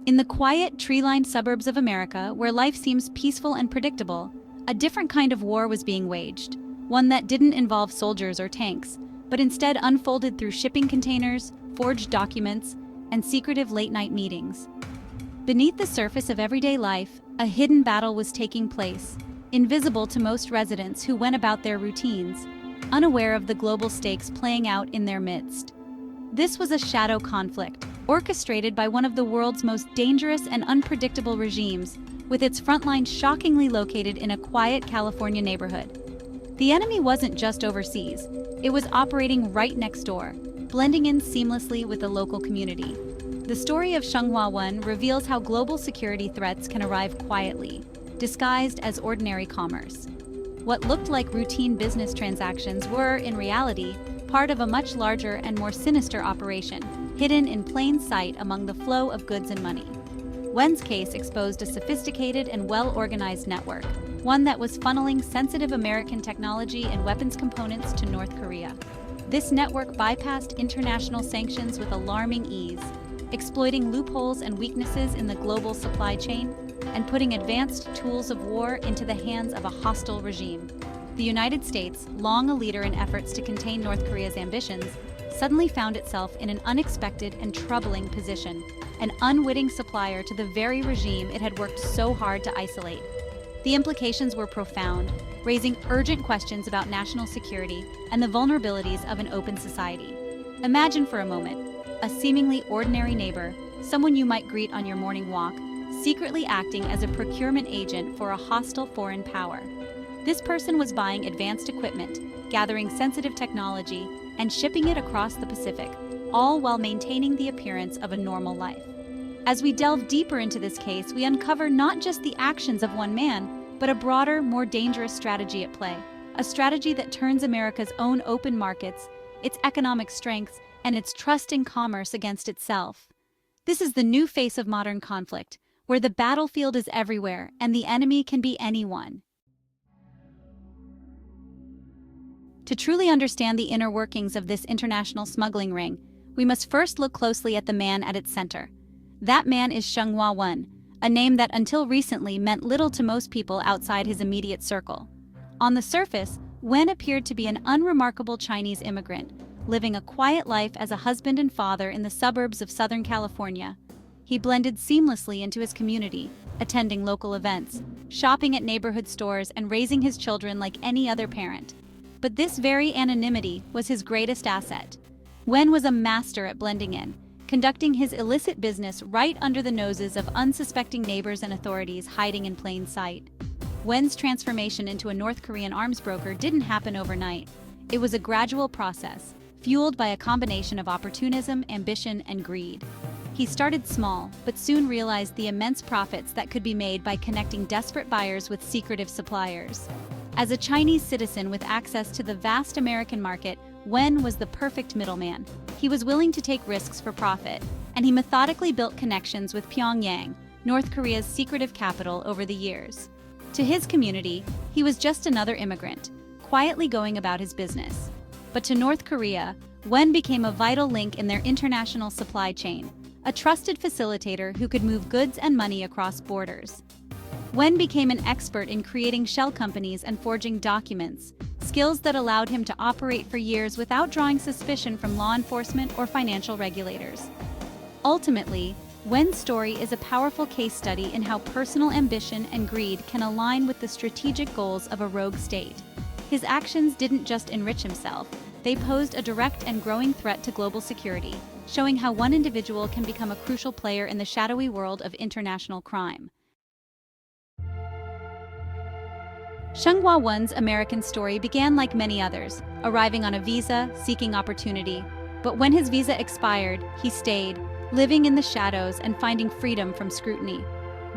In the quiet, tree-lined suburbs of America, where life seems peaceful and predictable, a different kind of war was being waged, one that didn't involve soldiers or tanks, but instead unfolded through shipping containers, forged documents, and secretive late-night meetings. Beneath the surface of everyday life, a hidden battle was taking place, invisible to most residents who went about their routines, unaware of the global stakes playing out in their midst. This was a shadow conflict, orchestrated by one of the world's most dangerous and unpredictable regimes, with its front line shockingly located in a quiet California neighborhood. The enemy wasn't just overseas, it was operating right next door, blending in seamlessly with the local community. The story of Shenghua 1 reveals how global security threats can arrive quietly, disguised as ordinary commerce. What looked like routine business transactions were, in reality, part of a much larger and more sinister operation, hidden in plain sight among the flow of goods and money. Wen's case exposed a sophisticated and well-organized network, one that was funneling sensitive American technology and weapons components to North Korea. This network bypassed international sanctions with alarming ease, exploiting loopholes and weaknesses in the global supply chain and putting advanced tools of war into the hands of a hostile regime. The United States, long a leader in efforts to contain North Korea's ambitions, suddenly found itself in an unexpected and troubling position, an unwitting supplier to the very regime it had worked so hard to isolate. The implications were profound, raising urgent questions about national security and the vulnerabilities of an open society. Imagine for a moment, a seemingly ordinary neighbor, someone you might greet on your morning walk, secretly acting as a procurement agent for a hostile foreign power. This person was buying advanced equipment, gathering sensitive technology, and shipping it across the Pacific, all while maintaining the appearance of a normal life. As we delve deeper into this case, we uncover not just the actions of one man, but a broader, more dangerous strategy at play. A strategy that turns America's own open markets, its economic strengths, and its trust in commerce against itself. This is the new face of modern conflict, where the battlefield is everywhere and the enemy can be anyone. To truly understand the inner workings of this international smuggling ring, we must first look closely at the man at its center. That man is Shenghua 1, a name that until recently meant little to most people outside his immediate circle. On the surface, Wen appeared to be an unremarkable Chinese immigrant, living a quiet life as a husband and father in the suburbs of Southern California. He blended seamlessly into his community, attending local events, shopping at neighborhood stores, and raising his children like any other parent. But this very anonymity was his greatest asset. Wen was a master at blending in, conducting his illicit business right under the noses of unsuspecting neighbors and authorities hiding in plain sight. Wen's transformation into a North Korean arms broker didn't happen overnight. It was a gradual process, fueled by a combination of opportunism, ambition, and greed. He started small, but soon realized the immense profits that could be made by connecting desperate buyers with secretive suppliers. As a Chinese citizen with access to the vast American market, Wen was the perfect middleman. He was willing to take risks for profit, and he methodically built connections with Pyongyang, North Korea's secretive capital, over the years. To his community, he was just another immigrant, quietly going about his business. But to North Korea, Wen became a vital link in their international supply chain, a trusted facilitator who could move goods and money across borders. Wen became an expert in creating shell companies and forging documents, skills that allowed him to operate for years without drawing suspicion from law enforcement or financial regulators. Ultimately, Wen's story is a powerful case study in how personal ambition and greed can align with the strategic goals of a rogue state. His actions didn't just enrich himself, they posed a direct and growing threat to global security, showing how one individual can become a crucial player in the shadowy world of international crime. Shenghua 1's American story began like many others, arriving on a visa, seeking opportunity. But when his visa expired, he stayed, living in the shadows and finding freedom from scrutiny.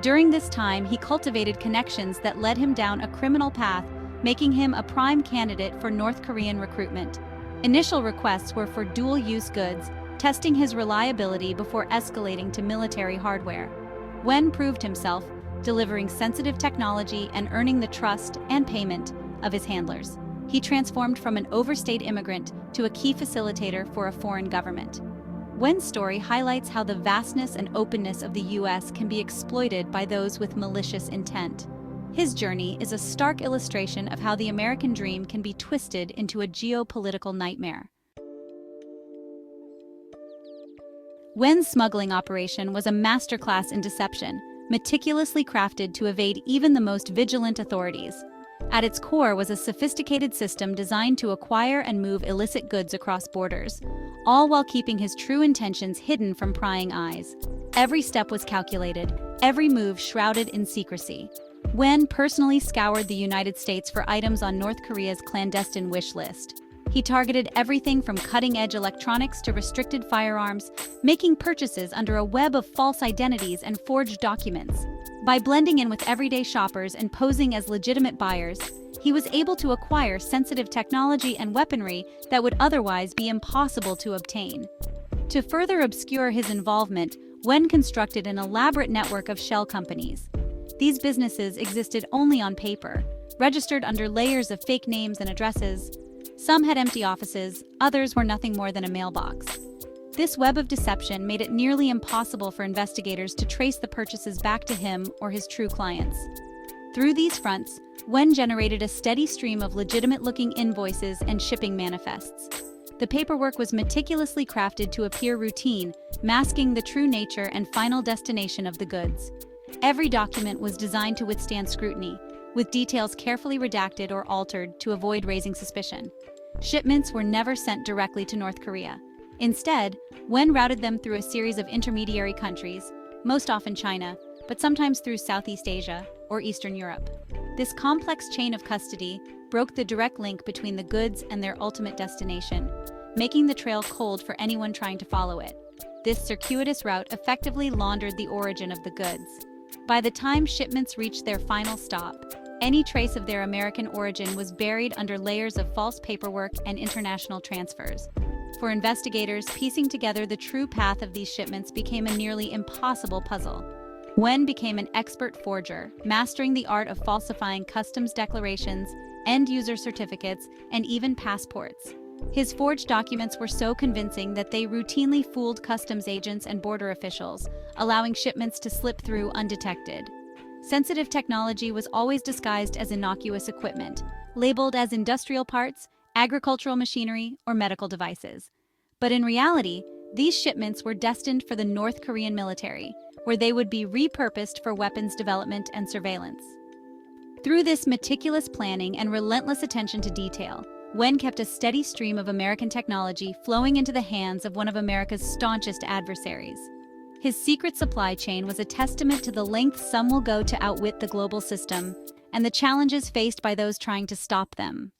During this time, he cultivated connections that led him down a criminal path, making him a prime candidate for North Korean recruitment. Initial requests were for dual-use goods, testing his reliability before escalating to military hardware. Wen proved himself, delivering sensitive technology and earning the trust and payment of his handlers. He transformed from an overstayed immigrant to a key facilitator for a foreign government. Wen's story highlights how the vastness and openness of the U.S. can be exploited by those with malicious intent. His journey is a stark illustration of how the American dream can be twisted into a geopolitical nightmare. Wen's smuggling operation was a masterclass in deception, meticulously crafted to evade even the most vigilant authorities. At its core was a sophisticated system designed to acquire and move illicit goods across borders, all while keeping his true intentions hidden from prying eyes. Every step was calculated, every move shrouded in secrecy. Wen personally scoured the United States for items on North Korea's clandestine wish list. He targeted everything from cutting-edge electronics to restricted firearms, making purchases under a web of false identities and forged documents. By blending in with everyday shoppers and posing as legitimate buyers, he was able to acquire sensitive technology and weaponry that would otherwise be impossible to obtain. To further obscure his involvement, Wen constructed an elaborate network of shell companies. These businesses existed only on paper, registered under layers of fake names and addresses. Some had empty offices, others were nothing more than a mailbox. This web of deception made it nearly impossible for investigators to trace the purchases back to him or his true clients. Through these fronts, Wen generated a steady stream of legitimate-looking invoices and shipping manifests. The paperwork was meticulously crafted to appear routine, masking the true nature and final destination of the goods. Every document was designed to withstand scrutiny, with details carefully redacted or altered to avoid raising suspicion. Shipments were never sent directly to North Korea. Instead, Wen routed them through a series of intermediary countries, most often China, but sometimes through Southeast Asia or Eastern Europe. This complex chain of custody broke the direct link between the goods and their ultimate destination, making the trail cold for anyone trying to follow it. This circuitous route effectively laundered the origin of the goods. By the time shipments reached their final stop, any trace of their American origin was buried under layers of false paperwork and international transfers. For investigators, piecing together the true path of these shipments became a nearly impossible puzzle. Wen became an expert forger, mastering the art of falsifying customs declarations, end-user certificates, and even passports. His forged documents were so convincing that they routinely fooled customs agents and border officials, allowing shipments to slip through undetected. Sensitive technology was always disguised as innocuous equipment, labeled as industrial parts, agricultural machinery, or medical devices. But in reality, these shipments were destined for the North Korean military, where they would be repurposed for weapons development and surveillance. Through this meticulous planning and relentless attention to detail, Wen kept a steady stream of American technology flowing into the hands of one of America's staunchest adversaries. His secret supply chain was a testament to the lengths some will go to outwit the global system and the challenges faced by those trying to stop them.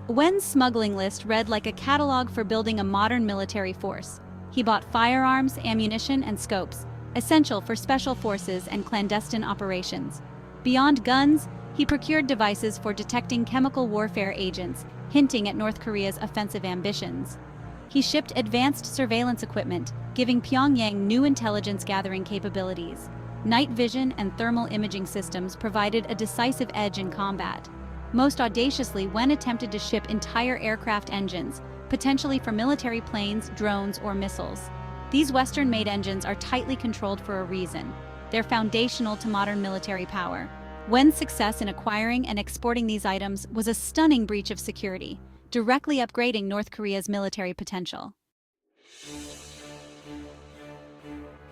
Wen's smuggling list read like a catalog for building a modern military force. He bought firearms, ammunition, and scopes, essential for special forces and clandestine operations. Beyond guns, he procured devices for detecting chemical warfare agents, hinting at North Korea's offensive ambitions. He shipped advanced surveillance equipment, giving Pyongyang new intelligence-gathering capabilities. Night vision and thermal imaging systems provided a decisive edge in combat. Most audaciously, Wen attempted to ship entire aircraft engines, potentially for military planes, drones, or missiles. These Western-made engines are tightly controlled for a reason. They're foundational to modern military power. Wen's success in acquiring and exporting these items was a stunning breach of security, directly upgrading North Korea's military potential.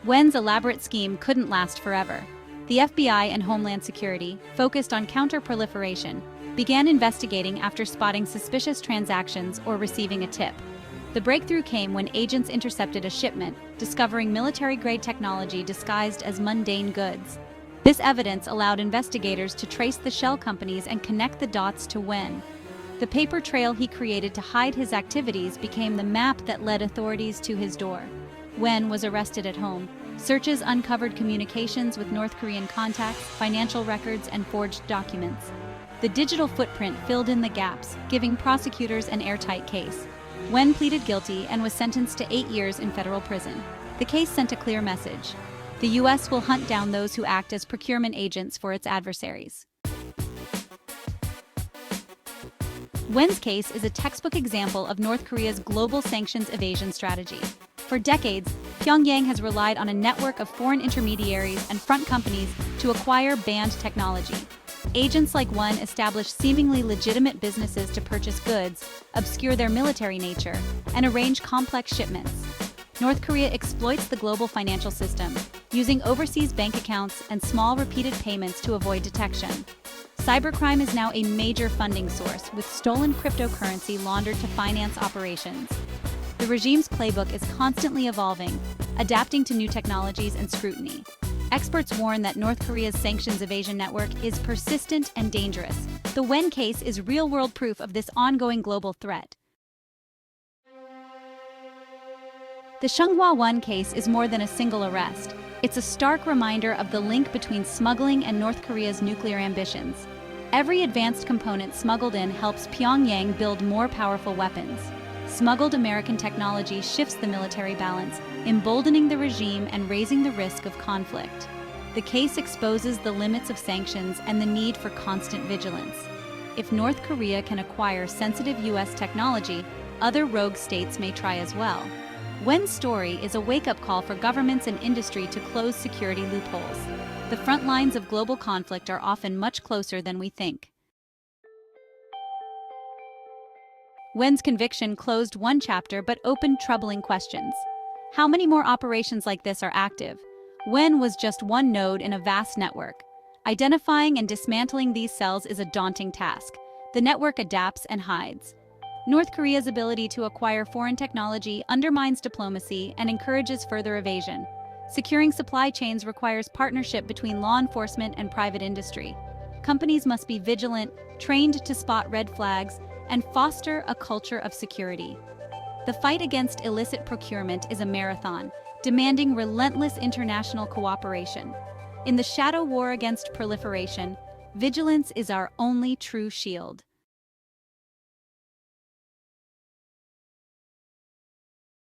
Wen's elaborate scheme couldn't last forever. The FBI and Homeland Security, focused on counter-proliferation, began investigating after spotting suspicious transactions or receiving a tip. The breakthrough came when agents intercepted a shipment, discovering military-grade technology disguised as mundane goods. This evidence allowed investigators to trace the shell companies and connect the dots to Wen. The paper trail he created to hide his activities became the map that led authorities to his door. Wen was arrested at home. Searches uncovered communications with North Korean contacts, financial records, and forged documents. The digital footprint filled in the gaps, giving prosecutors an airtight case. Wen pleaded guilty and was sentenced to 8 years in federal prison. The case sent a clear message. The U.S. will hunt down those who act as procurement agents for its adversaries. Wen's case is a textbook example of North Korea's global sanctions evasion strategy. For decades, Pyongyang has relied on a network of foreign intermediaries and front companies to acquire banned technology. Agents like Wen establish seemingly legitimate businesses to purchase goods, obscure their military nature, and arrange complex shipments. North Korea exploits the global financial system, using overseas bank accounts and small repeated payments to avoid detection. Cybercrime is now a major funding source, with stolen cryptocurrency laundered to finance operations. The regime's playbook is constantly evolving, adapting to new technologies and scrutiny. Experts warn that North Korea's sanctions evasion network is persistent and dangerous. The Wen case is real-world proof of this ongoing global threat. The Shenghua Wen case is more than a single arrest. It's a stark reminder of the link between smuggling and North Korea's nuclear ambitions. Every advanced component smuggled in helps Pyongyang build more powerful weapons. Smuggled American technology shifts the military balance, emboldening the regime and raising the risk of conflict. The case exposes the limits of sanctions and the need for constant vigilance. If North Korea can acquire sensitive U.S. technology, other rogue states may try as well. Wen's story is a wake-up call for governments and industry to close security loopholes. The front lines of global conflict are often much closer than we think. Wen's conviction closed one chapter but opened troubling questions. How many more operations like this are active? Wen was just one node in a vast network. Identifying and dismantling these cells is a daunting task. The network adapts and hides. North Korea's ability to acquire foreign technology undermines diplomacy and encourages further evasion. Securing supply chains requires partnership between law enforcement and private industry. Companies must be vigilant, trained to spot red flags, and foster a culture of security. The fight against illicit procurement is a marathon, demanding relentless international cooperation. In the shadow war against proliferation, vigilance is our only true shield.